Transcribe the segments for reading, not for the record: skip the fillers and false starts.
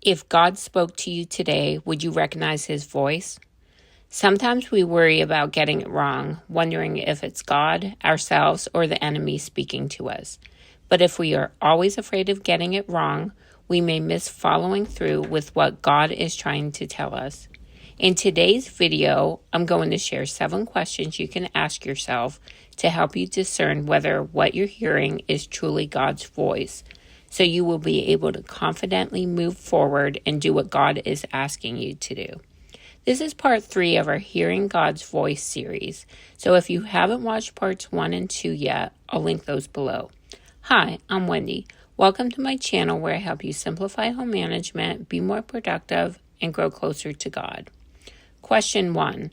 If God spoke to you today, would you recognize his voice? Sometimes we worry about getting it wrong, wondering if it's God, ourselves, or the enemy speaking to us. But if we are always afraid of getting it wrong, we may miss following through with what God is trying to tell us. In today's video, I'm going to share 7 questions you can ask yourself to help you discern whether what you're hearing is truly God's voice, so you will be able to confidently move forward and do what God is asking you to do. This is part 3 of our Hearing God's Voice series, so if you haven't watched parts 1 and 2 yet, I'll link those below. Hi, I'm Wendy. Welcome to my channel where I help you simplify home management, be more productive, and grow closer to God. Question 1.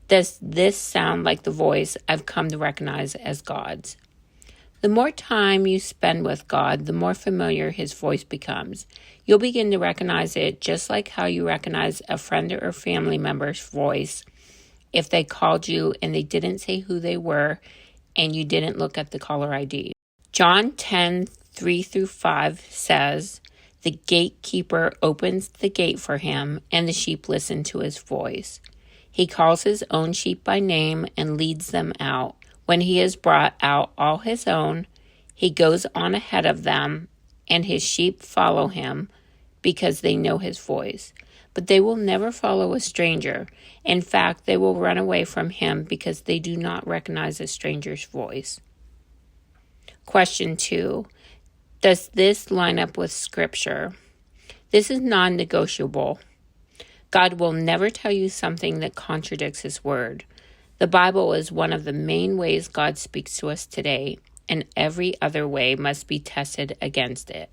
Does this sound like the voice I've come to recognize as God's? The more time you spend with God, the more familiar his voice becomes. You'll begin to recognize it just like how you recognize a friend or family member's voice if they called you and they didn't say who they were and you didn't look at the caller ID. John 10:3-5 says, "The gatekeeper opens the gate for him, and the sheep listen to his voice. He calls his own sheep by name and leads them out. When he has brought out all his own, he goes on ahead of them, and his sheep follow him because they know his voice. But they will never follow a stranger. In fact, they will run away from him because they do not recognize a stranger's voice." Question 2. Does this line up with Scripture? This is non-negotiable. God will never tell you something that contradicts his word. The Bible is one of the main ways God speaks to us today, and every other way must be tested against it.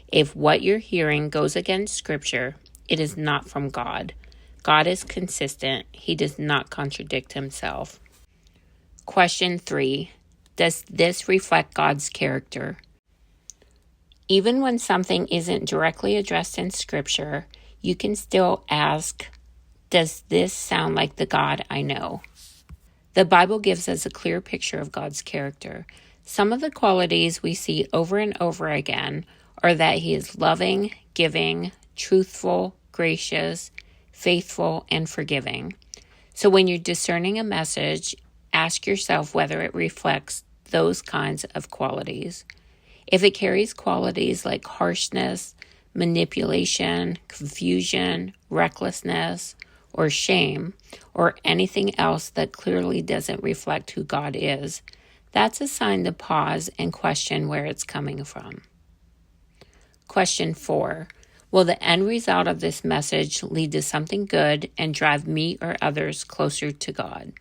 If what you're hearing goes against Scripture, it is not from God. God is consistent. He does not contradict himself. Question 3. Does this reflect God's character? Even when something isn't directly addressed in Scripture, you can still ask, does this sound like the God I know? The Bible gives us a clear picture of God's character. Some of the qualities we see over and over again are that he is loving, giving, truthful, gracious, faithful, and forgiving. So when you're discerning a message, ask yourself whether it reflects those kinds of qualities. If it carries qualities like harshness, manipulation, confusion, recklessness, or shame, or anything else that clearly doesn't reflect who God is, that's a sign to pause and question where it's coming from. Question 4. Will the end result of this message lead to something good and drive me or others closer to God?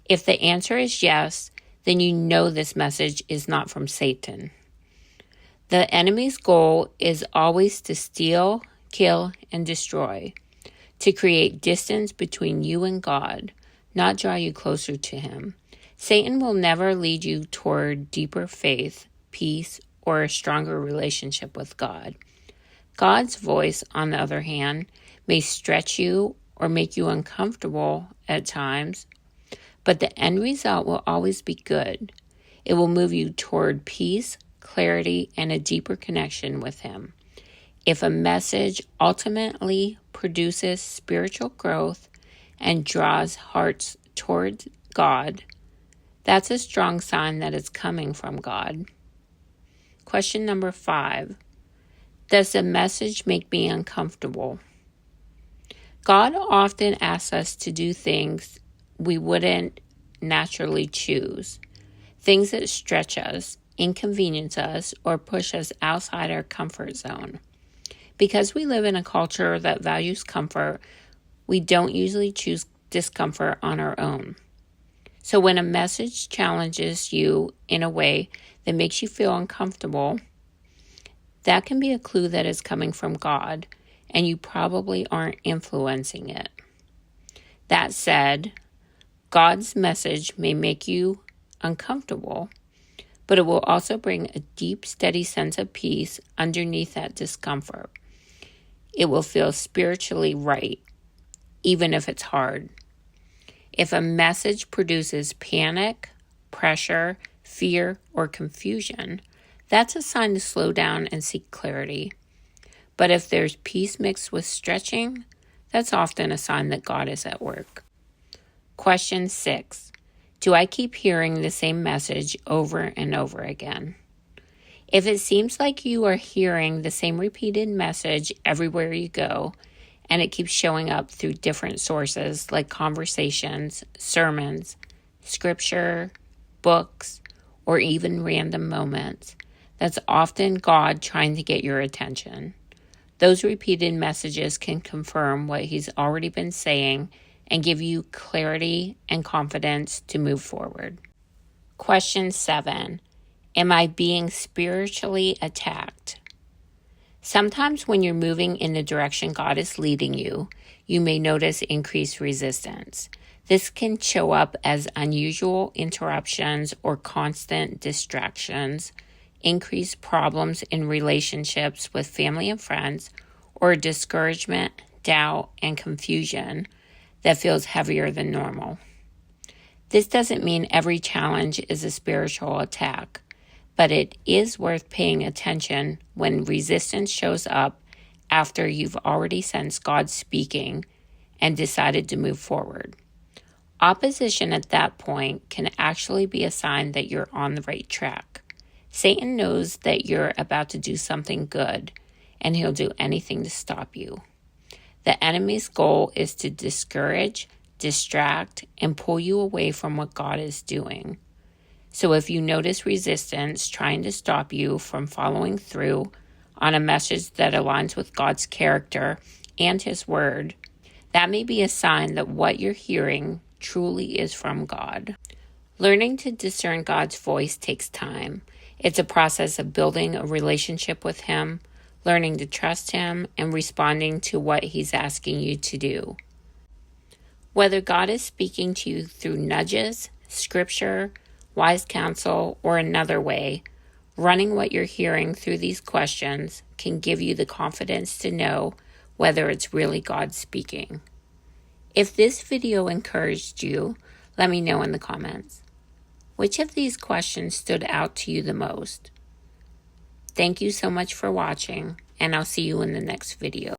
If the answer is yes, then you know this message is not from Satan. The enemy's goal is always to steal, kill, and destroy, to create distance between you and God, not draw you closer to him. Satan will never lead you toward deeper faith, peace, or a stronger relationship with God. God's voice, on the other hand, may stretch you or make you uncomfortable at times, but the end result will always be good. It will move you toward peace, clarity, and a deeper connection with him. If a message ultimately produces spiritual growth and draws hearts towards God, that's a strong sign that it's coming from God. Question number 5. Does the message make me uncomfortable? God often asks us to do things we wouldn't naturally choose, things that stretch us, inconvenience us, or push us outside our comfort zone. Because we live in a culture that values comfort, we don't usually choose discomfort on our own. So when a message challenges you in a way that makes you feel uncomfortable, that can be a clue that it's coming from God, and you probably aren't influencing it. That said, God's message may make you uncomfortable, but it will also bring a deep, steady sense of peace underneath that discomfort. It will feel spiritually right, even if it's hard. If a message produces panic, pressure, fear, or confusion, that's a sign to slow down and seek clarity. But if there's peace mixed with stretching, that's often a sign that God is at work. Question 6. Do I keep hearing the same message over and over again? If it seems like you are hearing the same repeated message everywhere you go, and it keeps showing up through different sources like conversations, sermons, scripture, books, or even random moments, that's often God trying to get your attention. Those repeated messages can confirm what He's already been saying and give you clarity and confidence to move forward. Question 7. Am I being spiritually attacked? Sometimes when you're moving in the direction God is leading you, you may notice increased resistance. This can show up as unusual interruptions or constant distractions, increased problems in relationships with family and friends, or discouragement, doubt, and confusion that feels heavier than normal. This doesn't mean every challenge is a spiritual attack, but it is worth paying attention when resistance shows up after you've already sensed God speaking and decided to move forward. Opposition at that point can actually be a sign that you're on the right track. Satan knows that you're about to do something good, and he'll do anything to stop you. The enemy's goal is to discourage, distract, and pull you away from what God is doing. So if you notice resistance trying to stop you from following through on a message that aligns with God's character and His Word, that may be a sign that what you're hearing truly is from God. Learning to discern God's voice takes time. It's a process of building a relationship with Him, learning to trust Him, and responding to what He's asking you to do. Whether God is speaking to you through nudges, scripture, wise counsel, or another way, running what you're hearing through these questions can give you the confidence to know whether it's really God speaking. If this video encouraged you, let me know in the comments. Which of these questions stood out to you the most? Thank you so much for watching, and I'll see you in the next video.